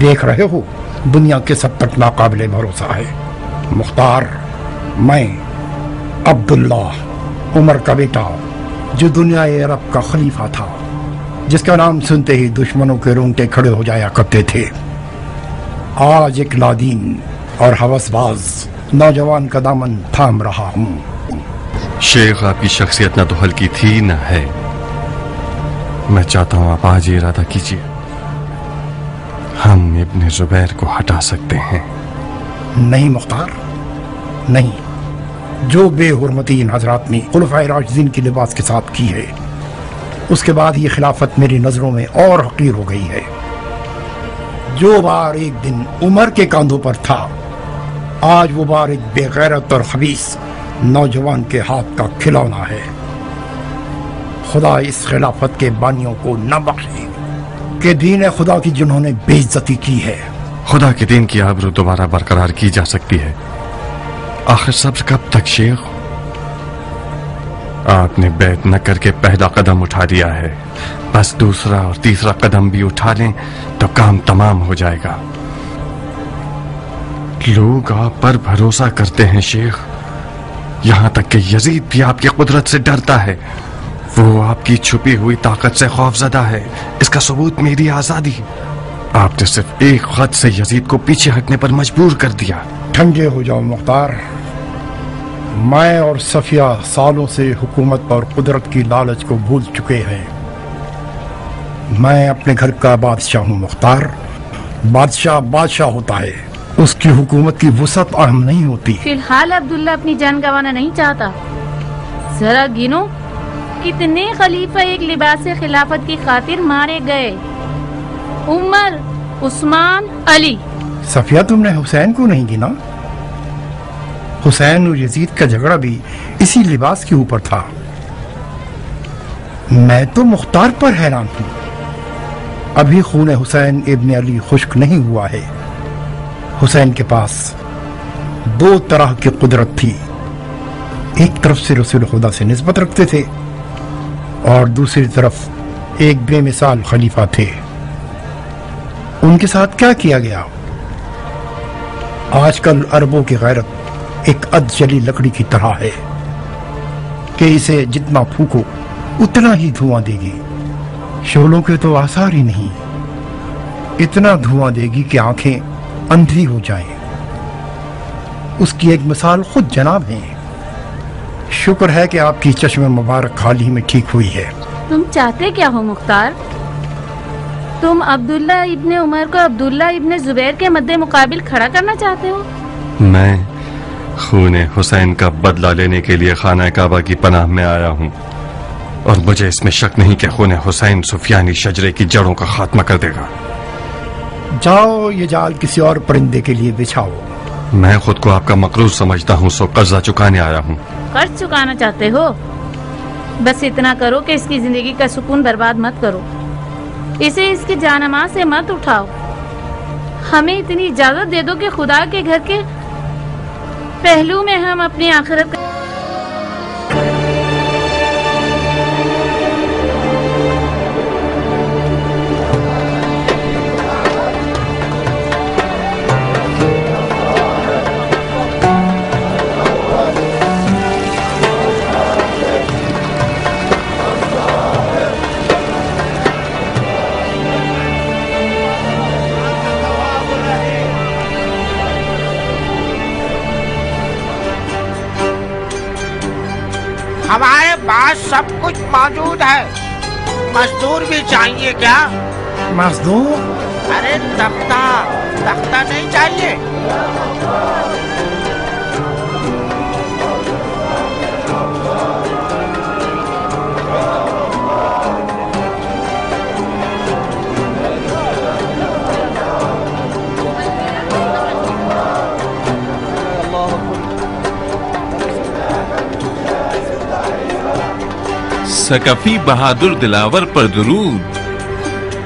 دیکھ رہے ہو دنیا کے سب تک ناقابل بھروسہ ہے۔ مختار، میں عبداللہ عمر کا بیٹا، جو دنیا عرب کا خلیفہ تھا، جس کا نام سنتے ہی دشمنوں کے رونگٹے کھڑے ہو جایا کرتے تھے، آج ایک لادین اور ہوس باز نوجوان کا دامن تھام رہا ہوں۔ شیخ، آپ کی شخصیت نہ تو ہلکی تھی نہ ہے۔ میں چاہتا ہوں آپ آج ارادہ کیجیے، ہم ابن زبیر کو ہٹا سکتے ہیں۔ نہیں مختار، نہیں۔ جو بے حرمتی ان حضرات نے خلفائے راشدین کے لباس کے ساتھ کی ہے، اس کے بعد یہ خلافت میری نظروں میں اور حقیر ہو گئی ہے۔ جو بار ایک دن عمر کے کاندھوں پر تھا، آج وہ بار ایک بے غیرت اور خبیث نوجوان کے ہاتھ کا کھلونا ہے۔ خدا اس خلافت کے بانیوں کو نہ بخشے کہ دین خدا کی جنہوں نے بے عزتی کی ہے۔ خدا کے دین کی آبرو دوبارہ برقرار کی جا سکتی ہے، آخر صبر کب تک شیخ؟ آپ نے بیعت نہ کر کے پہلا قدم اٹھا دیا ہے، بس دوسرا اور تیسرا قدم بھی اٹھا لیں تو کام تمام ہو جائے گا۔ لوگ آپ پر بھروسہ کرتے ہیں شیخ، یہاں تک کہ یزید بھی آپ کی قدرت سے ڈرتا ہے۔ وہ آپ کی چھپی ہوئی طاقت سے خوف زدہ ہے، اس کا ثبوت میری آزادی۔ آپ نے صرف ایک خط سے یزید کو پیچھے ہٹنے پر مجبور کر دیا۔ ٹھنڈے ہو جاؤ مختار، میں اور صفیہ سالوں سے حکومت اور قدرت کی لالچ کو بھول چکے ہیں۔ میں اپنے گھر کا بادشاہ ہوں مختار۔ بادشاہ بادشاہ ہوتا ہے، اس کی حکومت کی وسعت اہم نہیں ہوتی۔ فی الحال عبداللہ اپنی جان گنوانا نہیں چاہتا۔ ذرا گنو کتنے خلیفہ ایک لباس خلافت کی خاطر مارے گئے؟ عمر، عثمان، علی۔ صفیہ، تم نے حسین کو نہیں گنا؟ حسین اور یزید کا جھگڑا بھی اسی لباس کے اوپر تھا۔ میں تو مختار پر حیران ہوں، ابھی خون حسین ابن علی خشک نہیں ہوا ہے۔ حسین کے پاس دو طرح کی قدرت تھی، ایک طرف سے رسول خدا سے نسبت رکھتے تھے اور دوسری طرف ایک بے مثال خلیفہ تھے۔ ان کے ساتھ کیا کیا گیا؟ آج کل عربوں کی غیرت ایک اد جلی لکڑی کی طرح ہے کہ اسے جتنا پھونکو اتنا ہی دھواں دے گی۔ شعلوں کے تو آثار ہی نہیں، اتنا دھواں دے گی کہ آنکھیں اندھی ہو جائیں۔ اس کی ایک مثال خود جناب ہیں۔ شکر ہے کہ آپ کی چشم مبارک حال ہی میں ٹھیک ہوئی ہے۔ تم چاہتے کیا ہو مختار؟ تم عبداللہ ابن عمر کو عبداللہ ابن زبیر کے مد مقابل کھڑا کرنا چاہتے ہو؟ میں خون حسین کا بدلہ لینے کے لیے خانہ کعبہ کی پناہ میں آیا ہوں، اور مجھے اس میں شک نہیں کہ خون حسین سفیانی شجرے کی جڑوں کا خاتمہ کر دے گا۔ جاؤ، یہ جال کسی اور پرندے کے لیے بچھاؤ۔ میں خود کو آپ کا مقروض سمجھتا ہوں، سو قرضہ چکانے آیا ہوں۔ قرض چکانا چاہتے ہو؟ بس اتنا کرو کہ اس کی زندگی کا سکون برباد مت کرو، اسے اس کی جانماز سے مت اٹھاؤ۔ ہمیں اتنی اجازت دے دو کہ خدا کے گھر کے پہلو میں ہم اپنی آخرت کا ہمارے پاس سب کچھ موجود ہے، مزدور بھی چاہیے کیا؟ مزدور؟ ارے تختہ نہیں چاہیے؟ ثقفی بہادر دلاور پر درود۔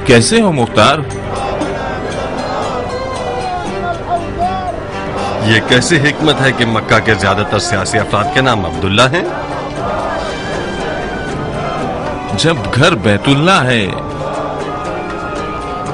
کیسے ہو مختار؟ یہ کیسی حکمت ہے کہ مکہ کے زیادہ تر سیاسی افراد کے نام عبداللہ ہیں؟ جب گھر بیت اللہ ہے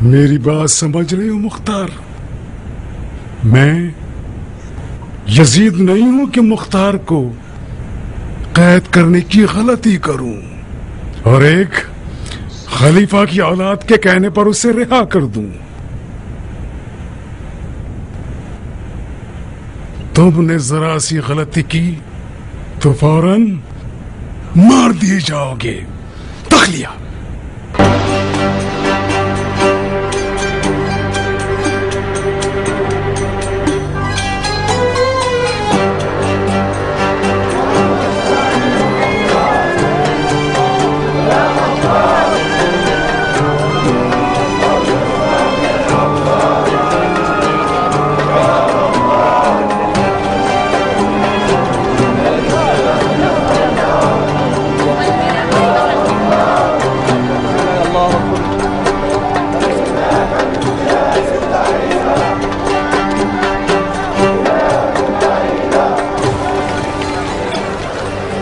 میری بات سمجھ رہے ہو مختار؟ میں یزید نہیں ہوں کہ مختار کو قید کرنے کی غلطی کروں اور ایک خلیفہ کی اولاد کے کہنے پر اسے رہا کر دوں۔ تم نے ذرا سی غلطی کی تو فوراً مار دیے جاؤ گے۔ تخلیہ۔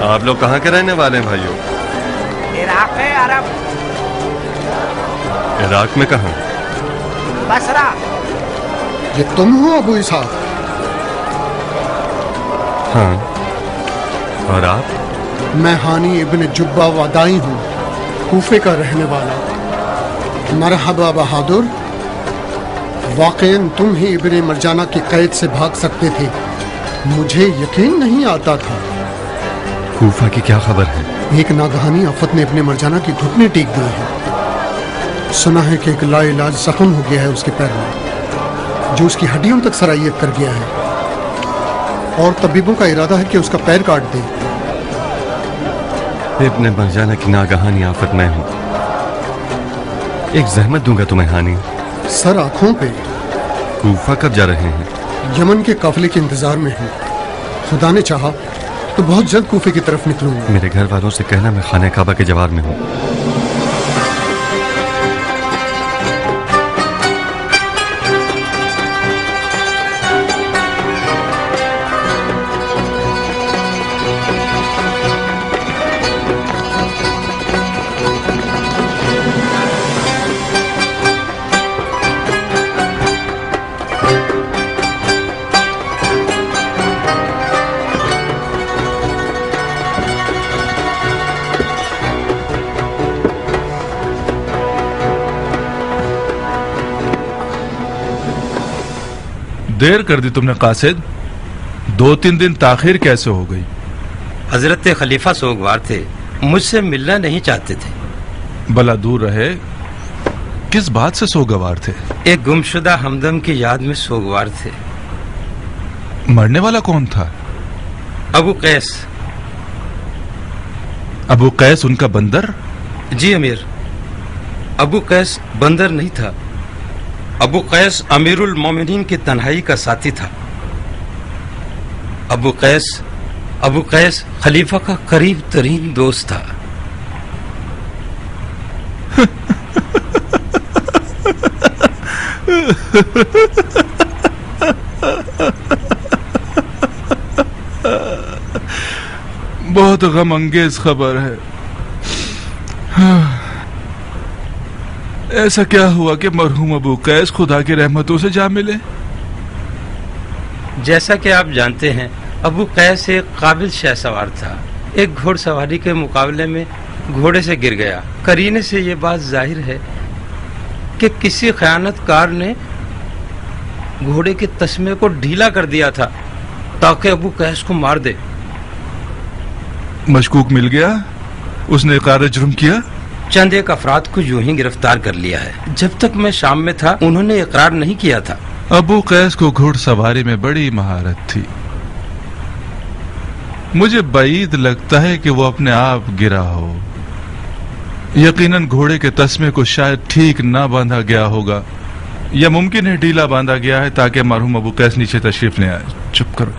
آپ لوگ کہاں کے رہنے والے ہیں بھائیوں؟ عراق ہے عرب۔ عراق میں کہاں؟ بصرہ۔ یہ تم ہو ابو اسحاق؟ ہاں، اور آپ؟ میں ہانی ابن جبہ ودائی ہوں، کوفے کا رہنے والا۔ مرحبا بہادر، واقعاً تم ہی ابن مرجانہ کی قید سے بھاگ سکتے تھے، مجھے یقین نہیں آتا تھا۔ کوفہ کی کیا خبر ہے؟ ایک ناگہانی آفت نے ابن مرجانہ کی گھٹنے ٹیک دیے ہیں۔ سنا ہے کہ ایک لا علاج زخم ہو گیا ہے اس کے پیر میں، جو اس کی ہڈیوں تک سرائیت کر گیا ہے، اور طبیبوں کا ارادہ ہے کہ اس کا پیر کاٹ دے۔ ابن مرجانہ کی ناگہانی آفت میں ہوں، ایک زحمت دوں گا تمہیں ہانی۔ سر آنکھوں پہ۔ کوفہ کب جا رہے ہیں؟ یمن کے قافلے کے انتظار میں ہوں، خدا نے چاہا تو بہت جلد کوفے کی طرف نکلوں گا۔ میرے گھر والوں سے کہنا میں خانہ کعبہ کے جوار میں ہوں۔ دیر کر دی تم نے قاصد، 2-3 دن تاخیر کیسے ہو گئی؟ حضرت خلیفہ سوگوار تھے، مجھ سے ملنا نہیں چاہتے تھے۔ بلا دور رہے، کس بات سے سوگوار تھے؟ ایک گمشدہ ہمدم کی یاد میں سوگوار تھے۔ مرنے والا کون تھا؟ ابو قیس۔ ابو قیس ان کا بندر؟ جی امیر، ابو قیس بندر نہیں تھا، ابو قیس امیر المومنین کی تنہائی کا ساتھی تھا۔ ابو قیس خلیفہ کا قریب ترین دوست تھا۔ بہت غم انگیز خبر ہے۔ ایسا کیا ہوا کہ مرحوم ابو قیس خدا کی رحمتوں سے جا ملے؟ جیسا کہ آپ جانتے ہیں، ابو قیس ایک قابل شہ سوار تھا۔ ایک گھوڑ سواری کے مقابلے میں گھوڑے سے گر گیا۔ قرینے سے یہ بات ظاہر ہے کہ کسی خیانت کار نے گھوڑے کے تسمے کو ڈھیلا کر دیا تھا تاکہ ابو قیس کو مار دے۔ مشکوک مل گیا؟ اس نے اقرار جرم کیا؟ چند ایک افراد کو یوں ہی گرفتار کر لیا ہے۔ جب تک میں شام میں تھا انہوں نے اقرار نہیں کیا تھا۔ ابو قیس کو گھوڑ سواری میں بڑی مہارت تھی، مجھے بعید لگتا ہے کہ وہ اپنے آپ گرا ہو۔ یقیناً گھوڑے کے تسمے کو شاید ٹھیک نہ باندھا گیا ہوگا، یا ممکن ہے ڈھیلا باندھا گیا ہے تاکہ مرحوم ابو قیس نیچے تشریف لے آئے۔ چپ کرو۔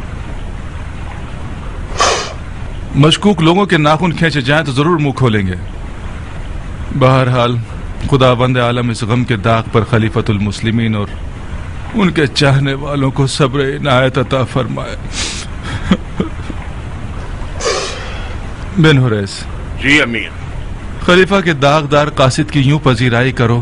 مشکوک لوگوں کے ناخن کھینچے جائیں تو ضرور منہ کھولیں گے۔ بہرحال خدا بند عالم اس غم کے داغ پر خلیفۃ المسلمین اور ان کے چاہنے والوں کو صبر عنایت عطا فرمائے۔ بن حریث۔ جی امیر۔ خلیفہ کے داغدار قاصد کی یوں پذیرائی کرو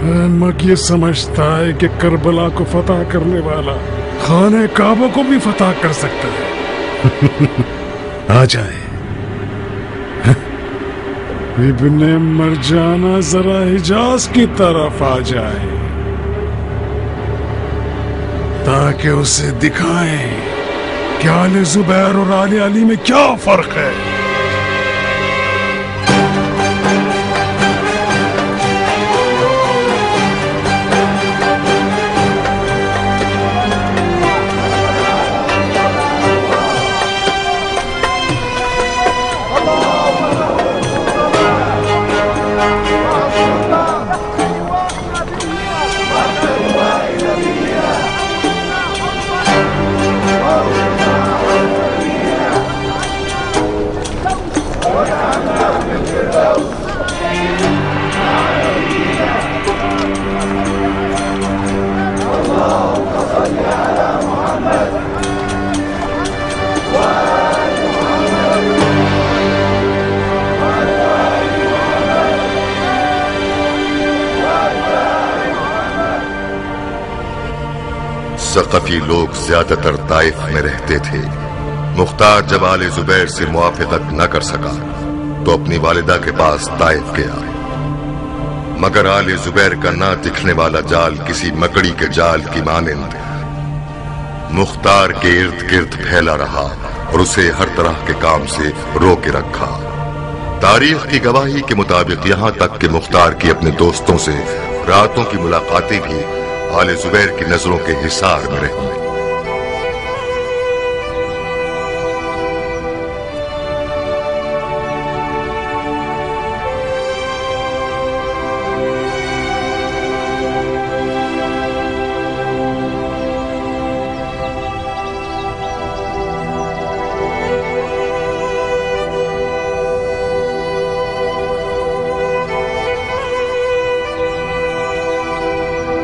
احمق یہ سمجھتا ہے کہ کربلا کو فتح کرنے والا خانہ کعبہ کو بھی فتح کر سکتا ہے۔ آ جائے ابن مرجانہ، ذرا حجاز کی طرف آ جائے تاکہ اسے دکھائیں کہ آل زبیر اور آل علی میں کیا فرق ہے۔ ثقفی لوگ زیادہ تر طائف میں رہتے تھے۔ مختار جب آل زبیر سے موافقت نہ کر سکا تو اپنی والدہ کے پاس طائف گیا، مگر آل زبیر کا نہ دکھنے والا جال کسی مکڑی کے جال کی مانند مختار کے ارد گرد پھیلا رہا اور اسے ہر طرح کے کام سے روکے رکھا۔ تاریخ کی گواہی کے مطابق یہاں تک کہ مختار کی اپنے دوستوں سے راتوں کی ملاقاتیں بھی آل زبیر کی نظروں کے حصار میں رہی۔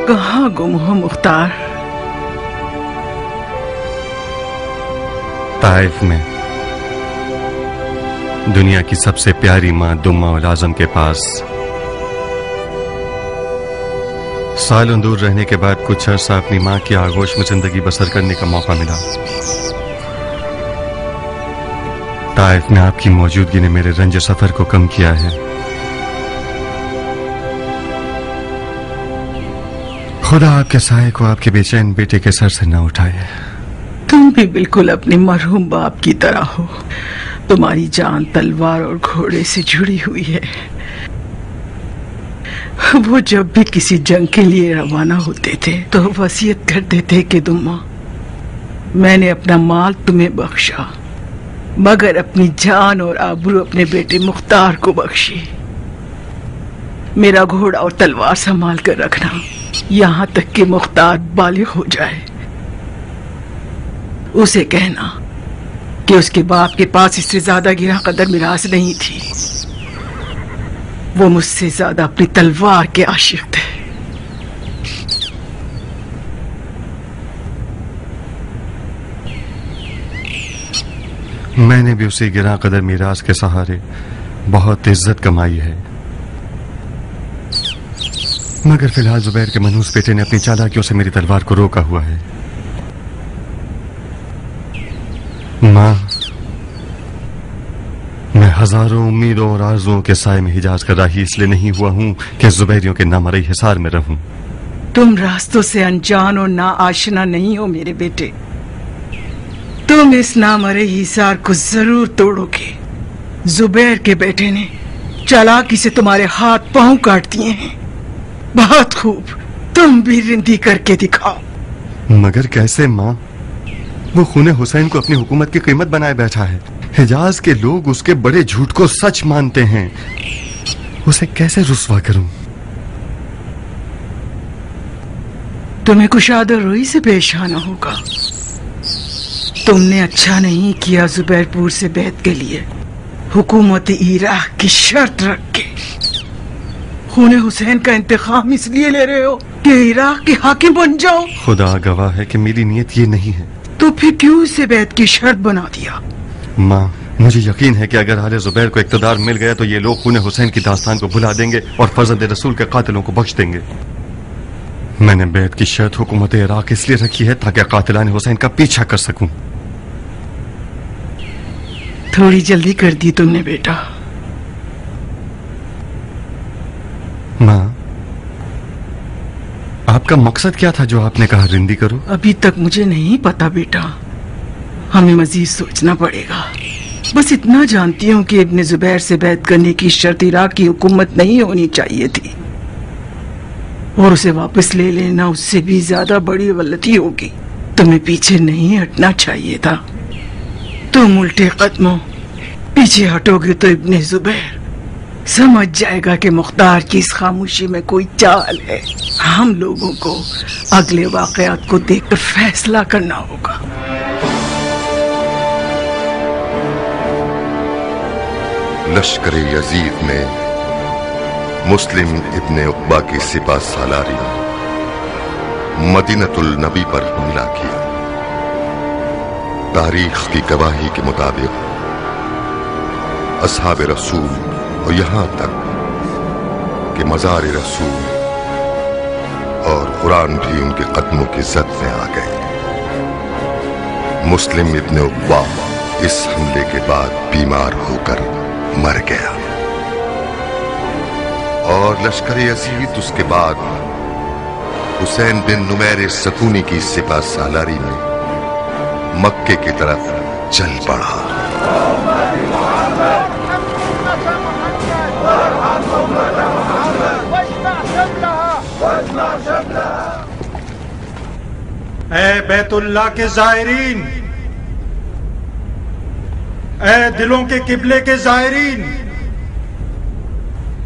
کہاں گم ہو مختار؟ طائف میں دنیا کی سب سے پیاری ماں دمہ الاعظم کے پاس سالوں دور رہنے کے بعد کچھ عرصہ اپنی ماں کی آغوش میں زندگی بسر کرنے کا موقع ملا۔ طائف میں آپ کی موجودگی نے میرے رنج سفر کو کم کیا ہے۔ خدا آپ کے سائے کو آپ کے بے چین بیٹے کے سر سے نہ اٹھائے۔ تم بھی بالکل اپنے مرحوم باپ کی طرح ہو، تمہاری جان تلوار اور گھوڑے سے جڑی ہوئی ہے۔ وہ جب بھی کسی جنگ کے لیے روانہ ہوتے تھے تو وصیت کرتے تھے کہ دمہ، میں نے اپنا مال تمہیں بخشا مگر اپنی جان اور آبرو اپنے بیٹے مختار کو بخشی۔ میرا گھوڑا اور تلوار سنبھال کر رکھنا یہاں تک کہ مختار بالغ ہو جائے۔ اسے کہنا کہ اس کے باپ کے پاس اس سے زیادہ گرہ قدر میراث نہیں تھی، وہ مجھ سے زیادہ اپنی تلوار کے عاشق تھے۔ میں نے بھی اسی گراں قدر میراث کے سہارے بہت عزت کمائی ہے، مگر فی الحال زبیر کے منحوس بیٹے نے اپنی چالاکیوں سے میری تلوار کو روکا ہوا ہے۔ ماں، میں ہزاروں امیدوں اور آرزوؤں کے سائے میں حجاز کا راہی اس لیے نہیں ہوا ہوں کہ زبیریوں کے نامرئی حصار میں رہوں۔ تم راستوں سے انجان اور نا آشنا نہیں ہو میرے بیٹے، تم اس نامرئی حصار کو ضرور توڑو گے۔ زبیر کے بیٹے نے چالاکی سے تمہارے ہاتھ پاؤں کاٹ دیے ہیں، بہت خوب، تم بھی رندی کر کے دکھاؤ۔ مگر کیسے ماں؟ وہ خون حسین کو اپنی حکومت کی قیمت بنائے بیٹھا ہے۔ حجاز کے لوگ اس کے بڑے جھوٹ کو سچ مانتے ہیں، اسے کیسے رسوا کروں؟ تمہیں کشادہ روئی سے پیش آنا ہوگا۔ تم نے اچھا نہیں کیا زبیر پور سے بیعت کے لیے حکومت عراق کی شرط رکھ کے۔ خون حسین کا انتقام اس لیے لے رہے ہو کہ عراق کے حاکم بن جاؤ؟ خدا گواہ ہے کہ میری نیت یہ نہیں ہے۔ تو پھر کیوں اسے بیعت کی شرط بنا دیا؟ ماں، مجھے یقین ہے کہ اگر آل زبیر کو اقتدار مل گیا تو یہ لوگ خون حسین کی داستان کو بھلا دیں گے اور فرزند رسول کے قاتلوں کو بخش دیں گے۔ میں نے بیعت کی شرط حکومت عراق اس لیے رکھی ہے تاکہ قاتلان حسین کا پیچھا کر سکوں۔ تھوڑی جلدی کر دی تم نے بیٹا۔ ماں، آپ کا مقصد کیا تھا جو آپ نے کہا رندی کرو؟ ابھی تک مجھے نہیں پتا بیٹا، ہمیں مزید سوچنا پڑے گا۔ بس اتنا جانتی ہوں کہ ابن زبیر سے بیعت کرنے کی شرط عراق کی حکومت نہیں ہونی چاہیے تھی، اور اسے واپس لے لینا اس سے بھی زیادہ بڑی غلطی ہوگی۔ تمہیں پیچھے نہیں ہٹنا چاہیے تھا۔ تم الٹے قدموں پیچھے ہٹو گے تو ابن زبیر سمجھ جائے گا کہ مختار کی اس خاموشی میں کوئی چال ہے۔ ہم لوگوں کو اگلے واقعات کو دیکھ کر فیصلہ کرنا ہوگا۔ لشکر یزید نے مسلم ابن عقبہ کی سپہ سالاری مدینۃ النبی پر حملہ کیا۔ تاریخ کی گواہی کے مطابق اصحاب رسول اور یہاں تک کہ مزار رسول اور قرآن بھی ان کے قدموں کی زد میں آ گئے۔ مسلم ابن عقبہ اس حملے کے بعد بیمار ہو کر مر گیا، اور لشکر یزید اس کے بعد حسین بن نمیر سکونی کی سپہ سالاری میں مکے کی طرف چل پڑا۔ اے بیت اللہ کے زائرین، اے دلوں کے قبلے کے زائرین،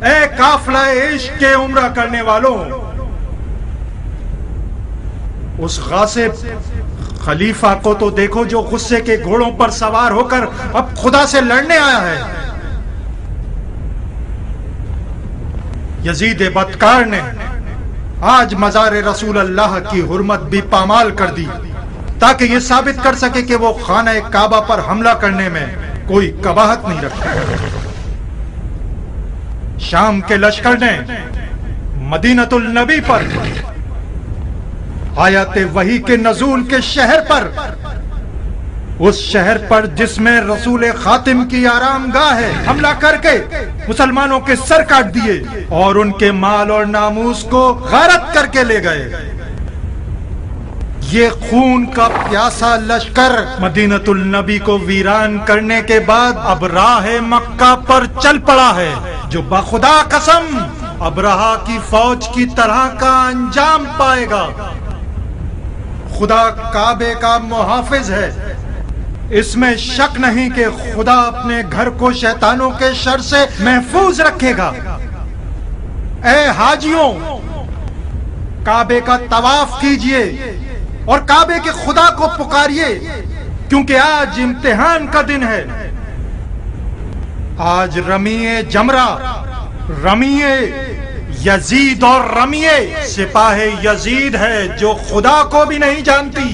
اے قافلہ عشق کے عمرہ کرنے والوں، اس غاصب خلیفہ کو تو دیکھو جو غصے کے گھوڑوں پر سوار ہو کر اب خدا سے لڑنے آیا ہے۔ یزید بدکار نے آج مزار رسول اللہ کی حرمت بھی پامال کر دی تاکہ یہ ثابت کر سکے کہ وہ خانہ کعبہ پر حملہ کرنے میں کوئی قباحت نہیں رکھتا۔ شام کے لشکر نے مدینۃ النبی پر آیات وحی کے نزول کے شہر پر، اس شہر پر جس میں رسول خاتم کی آرام گاہ ہے، حملہ کر کے مسلمانوں کے سر کاٹ دیے اور ان کے مال اور ناموس کو غارت کر کے لے گئے۔ یہ خون کا پیاسا لشکر مدینۃ النبی کو ویران کرنے کے بعد اب راہ مکہ پر چل پڑا ہے، جو بخدا قسم ابرہا کی فوج کی طرح کا انجام پائے گا۔ خدا کعبے کا محافظ ہے، اس میں شک نہیں کہ خدا اپنے گھر کو شیطانوں کے شر سے محفوظ رکھے گا۔ اے حاجیوں، کعبے کا طواف کیجئے اور کعبے کے خدا کو پکاریے، کیونکہ آج امتحان کا دن ہے۔ آج رمیے جمرہ، رمیے یزید اور رمیے سپاہ یزید ہے جو خدا کو بھی نہیں جانتی۔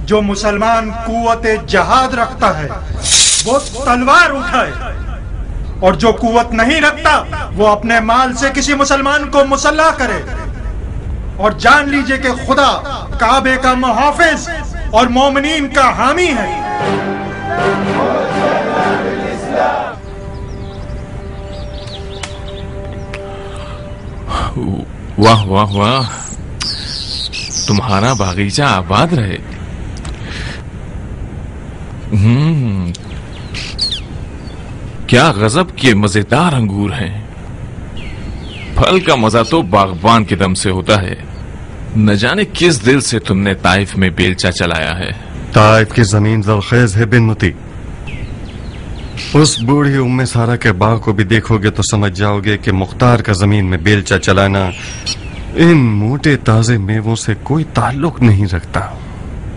جو مسلمان قوت جہاد رکھتا ہے وہ تلوار اٹھائے، اور جو قوت نہیں رکھتا وہ اپنے مال سے کسی مسلمان کو مسلح کرے، اور جان لیجئے کہ خدا کعبے کا محافظ اور مومنین کا حامی ہے۔ واہ واہ واہ، تمہارا باغیچہ آباد رہے۔ کیا غضب کے مزیدار انگور ہیں۔ پھل کا مزہ تو باغبان کے دم سے ہوتا ہے۔ نہ جانے کس دل سے تم نے طائف میں بیلچہ چلایا ہے۔ طائف کی زمین زرخیز ہے بن متی۔ اس بوڑھی ام سارا کے باغ کو بھی دیکھو گے تو سمجھ جاؤ گے کہ مختار کا زمین میں بیلچہ چلانا ان موٹے تازے میووں سے کوئی تعلق نہیں رکھتا۔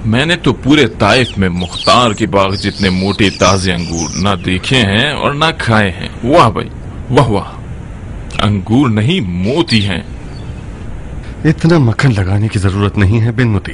میں نے تو پورے طائف میں مختار کے باغ جتنے موٹے تازے انگور نہ دیکھے ہیں اور نہ کھائے ہیں۔ واہ بھائی واہ واہ، انگور نہیں موتی ہیں۔ اتنا مکھن لگانے کی ضرورت نہیں ہے بن متی،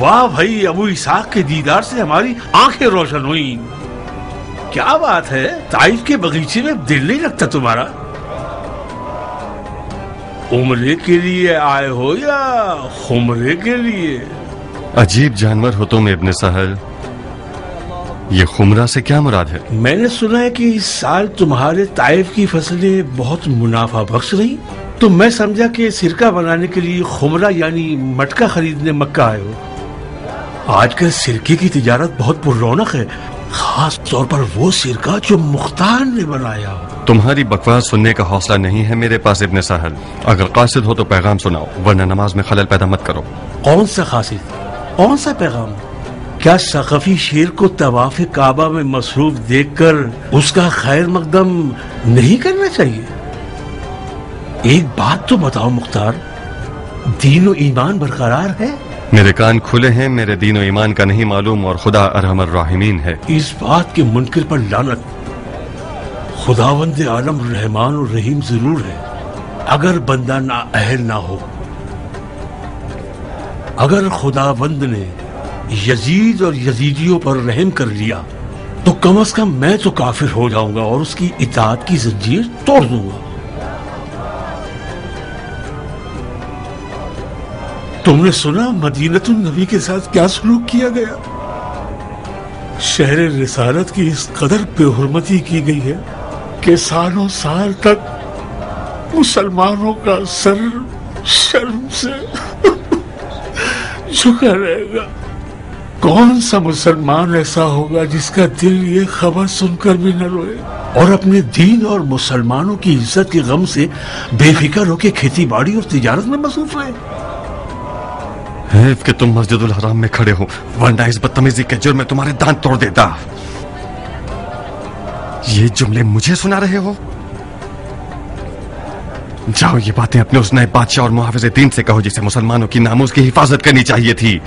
واہ بھائی، ابو اسحاق کے دیدار سے ہماری آنکھیں روشن ہوئیں۔ کیا بات ہے، طائف کے باغیچے میں دل نہیں لگتا تمہارا؟ عمرے کے لیے آئے ہو یا خمرے کے لیے؟ عجیب جانور ہو تم ابن سہل، یہ خمرہ سے کیا مراد ہے؟ میں نے سنا ہے کہ اس سال تمہارے طائف کی فصلیں بہت منافع بخش رہی، تو میں سمجھا کہ سرکہ بنانے کے لیے خمرہ یعنی مٹکا خریدنے مکہ آئے ہو۔ آج کل سرکے کی تجارت بہت پر رونق ہے، خاص طور پر وہ سرکہ جو مختار نے بنایا ہو۔ تمہاری بکواس سننے کا حوصلہ نہیں ہے میرے پاس ابن سہل، اگر قاصد ہو تو پیغام سناؤ، ورنہ نماز میں خلل پیدا مت کرو۔ کون سا قاصد، کون سا پیغام؟ کیا ثقفی شیر کو طواف کعبہ میں مصروف دیکھ کر اس کا خیر مقدم نہیں کرنا چاہیے؟ ایک بات تو بتاؤ مختار، دین و ایمان برقرار ہے؟ میرے کان کھلے ہیں، میرے دین و ایمان کا نہیں معلوم، اور خدا ارحم الراحمین ہے۔ اس بات کے منکر پر لعنت۔ خداوند عالم رحمان و رحیم ضرور ہے، اگر بندہ نااہل نہ ہو۔ اگر خداوند نے یزید اور یزیدیوں پر رحم کر لیا تو کم از کم میں تو کافر ہو جاؤں گا اور اس کی اطاعت کی زنجیر توڑ دوں گا۔ تم نے سنا مدینۃ النبی کے ساتھ کیا سلوک کیا گیا؟ شہر رسالت کی اس قدر بے حرمتی کی گئی ہے کہ سالوں سال تک مسلمانوں کا سر شرم سے جھکا رہے گا۔ کون سا مسلمان ایسا ہوگا جس کا دل یہ خبر سن کر بھی نہ روئے اور اپنے دین اور مسلمانوں کی عزت کے غم سے بے فکر ہو کے کھیتی باڑی اور تجارت میں مصروف رہے؟ حیف کہ تم مسجد الحرام میں کھڑے ہو، ورنہ اس بدتمیزی کے جرم میں تمہارے دانت توڑ دیتا۔ یہ جملے مجھے سنا رہے ہو؟ جاؤ یہ باتیں اپنے اس نئے بادشاہ اور محافظ دین سے کہو جسے مسلمانوں کی ناموس کی حفاظت کرنی چاہیے تھی۔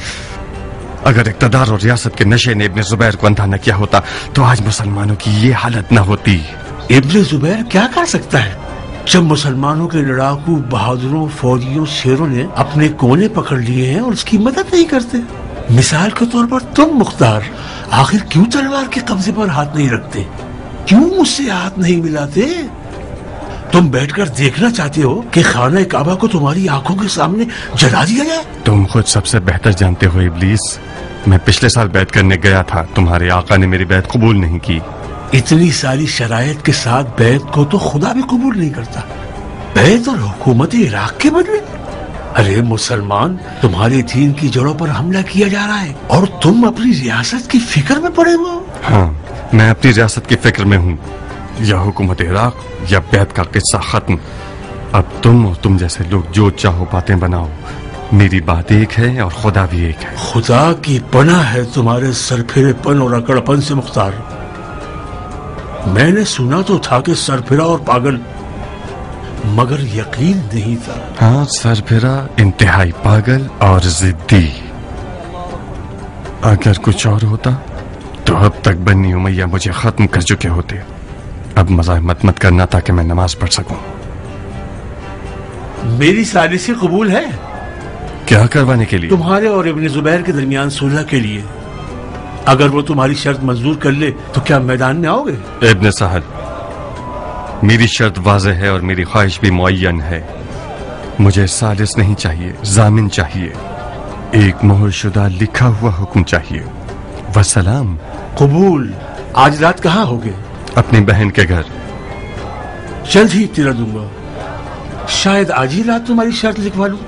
اگر اقتدار اور ریاست کے نشے نے ابن زبیر کو اندھا نہ کیا ہوتا تو آج مسلمانوں کی یہ حالت نہ ہوتی۔ ابن زبیر کیا کر سکتا ہے جب مسلمانوں کے لڑاکو بہادروں فوجیوں شیروں نے اپنے کونے پکڑ لیے ہیں اور اس کی مدد نہیں کرتے؟ مثال کے طور پر تم مختار آخر کیوں تلوار کے قبضے پر ہاتھ نہیں رکھتے؟ کیوں مجھ سے ہاتھ نہیں ملاتے؟ تم بیٹھ کر دیکھنا چاہتے ہو کہ خانہ کعبہ کو تمہاری آنکھوں کے سامنے جلا دیا جائے؟ تم خود سب سے بہتر جانتے ہو ابلیس، میں پچھلے سال بیعت کرنے گیا تھا، تمہارے آقا نے میری بیعت قبول نہیں کی۔ اتنی ساری شرائط کے ساتھ بیعت کو تو خدا بھی قبول نہیں کرتا، بیعت اور حکومت عراق کے بدلے؟ ارے مسلمان، تمہارے دین کی جڑوں پر حملہ کیا جا رہا ہے اور تم اپنی ریاست کی فکر میں پڑے ہو۔ ہاں، میں اپنی ریاست کی فکر میں ہوں، یا حکومت عراق یا بیعت کا قصہ ختم۔ اب تم اور تم جیسے لوگ جو چاہو باتیں بناؤ، میری بات ایک ہے اور خدا بھی ایک ہے۔ خدا کی پناہ ہے تمہارے سرپھرے پن اور اکڑ پن سے مختار۔ میں نے سنا تو تھا کہ سرپھرا اور پاگل، مگر یقین نہیں تھا۔ ہاں، سرپھرا، انتہائی پاگل اور ضدی۔ اگر کچھ اور ہوتا تو اب تک بنی امیہ مجھے ختم کر چکے ہوتے۔ اب مزاحمت مت کرنا تاکہ میں نماز پڑھ سکوں۔ میری سازش قبول ہے؟ کیا کروانے کے لیے؟ تمہارے اور ابن زبیر کے درمیان صلح کے لیے۔ اگر وہ تمہاری شرط منظور کر لے تو کیا میدان میں آؤ گے؟ ابن سہل، میری شرط واضح ہے اور میری خواہش بھی معین ہے۔ مجھے ثالث نہیں چاہیے، ضامن چاہیے، ایک مہر شدہ لکھا ہوا حکم چاہیے۔ وسلام۔ قبول۔ آج رات کہاں ہوگے؟ اپنی بہن کے گھر۔ جلد ہی اطلاع دوں گا، شاید آج ہی رات تمہاری شرط لکھوا لوں۔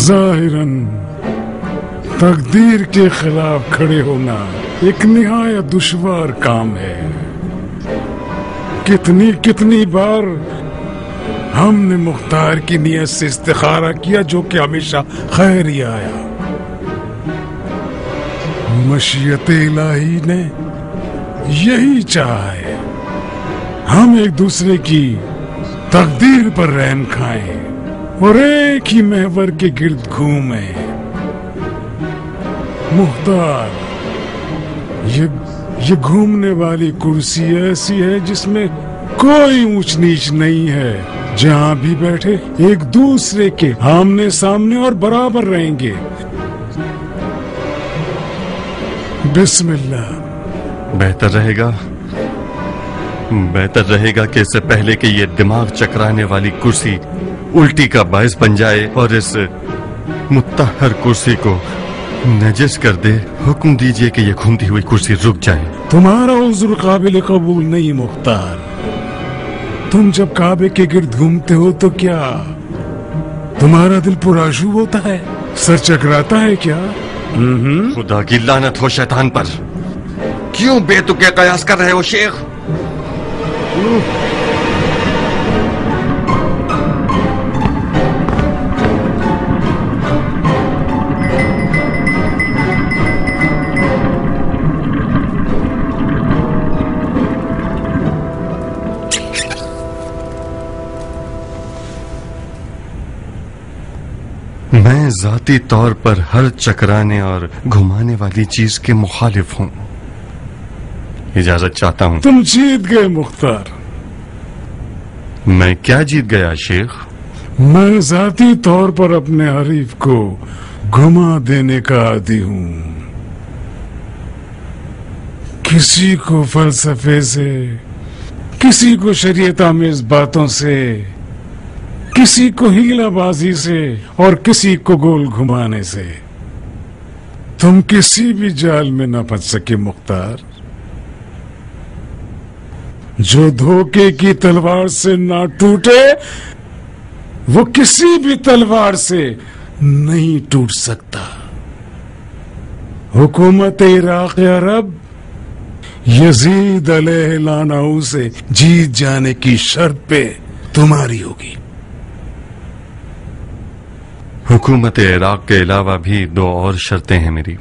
ظاہراً تقدیر کے خلاف کھڑے ہونا ایک نہایت دشوار کام ہے. کتنی بار ہم نے مختار کی نیت سے استخارہ کیا جو کہ ہمیشہ خیر ہی آیا. مشیت الہی نے یہی چاہا ہے ہم ایک دوسرے کی تقدیر پر رحم کھائیں اور ایک ہی محور کے گرد گھومیں. مختار، یہ گھومنے والی کرسی ایسی ہے جس میں کوئی اونچ نیچ نہیں ہے. جہاں بھی بیٹھے ایک دوسرے کے آمنے سامنے اور برابر رہیں گے. بسم اللہ. بہتر رہے گا کہ اس سے پہلے کہ یہ دماغ چکرانے والی کرسی الٹی کا باعث بن جائے اور اس متطہر کرسی کو نجس کر دے، حکم دیجئے کہ یہ گھومتی ہوئی کرسی رک جائے. تمہارا عذر قابل قبول نہیں مختار. تم جب کعبے کے گرد گھومتے ہو تو کیا تمہارا دل پرآشوب ہوتا ہے؟ سر چکراتا ہے کیا؟ خدا کی لعنت ہو شیطان پر. کیوں بے تکے قیاس کر رہے ہو شیخ؟ میں ذاتی طور پر ہر چکرانے اور گھمانے والی چیز کے مخالف ہوں. اجازت چاہتا ہوں. تم جیت گئے مختار. میں کیا جیت گیا شیخ؟ میں ذاتی طور پر اپنے حریف کو گھما دینے کا عادی ہوں. کسی کو فلسفے سے، کسی کو شریعت آمیز باتوں سے، کسی کو ہیلا بازی سے اور کسی کو گول گھمانے سے. تم کسی بھی جال میں نہ پھنس سکے مختار. جو دھوکے کی تلوار سے نہ ٹوٹے وہ کسی بھی تلوار سے نہیں ٹوٹ سکتا. حکومت عراق عرب یزید علیہ لعنہ سے جیت جانے کی شرط پہ تمہاری ہوگی. حکومت عراق کے علاوہ بھی 2 اور شرطیں ہیں میری.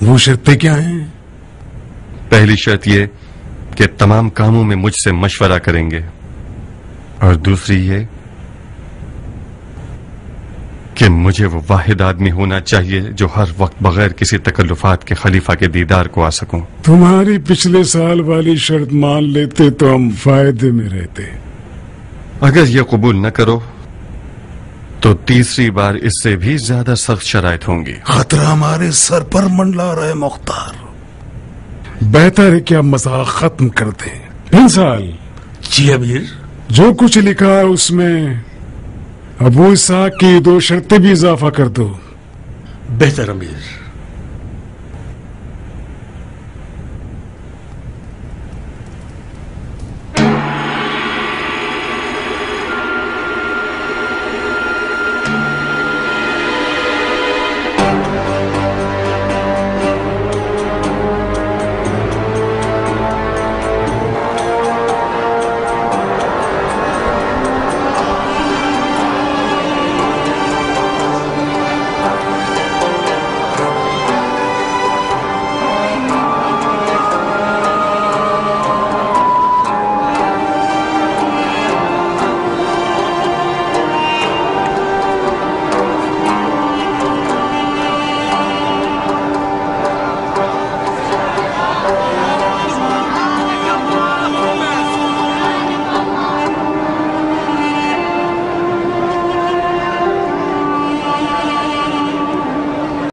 وہ شرطیں کیا ہیں؟ پہلی شرط یہ کہ تمام کاموں میں مجھ سے مشورہ کریں گے، اور دوسری یہ کہ مجھے وہ واحد آدمی ہونا چاہیے جو ہر وقت بغیر کسی تکلفات کے خلیفہ کے دیدار کو آ سکوں. تمہاری پچھلے سال والی شرط مان لیتے تو ہم فائدے میں رہتے. اگر یہ قبول نہ کرو تو تیسری بار اس سے بھی زیادہ سخت شرائط ہوں گی. خطرہ ہمارے سر پر منڈلا رہے مختار. بہتر ہے کہ اب مذاق ختم کر دیں. انسال. جی امیر. جو کچھ لکھا ہے اس میں ابو اسحاق کی 2 شرطیں بھی اضافہ کر دو. بہتر امیر.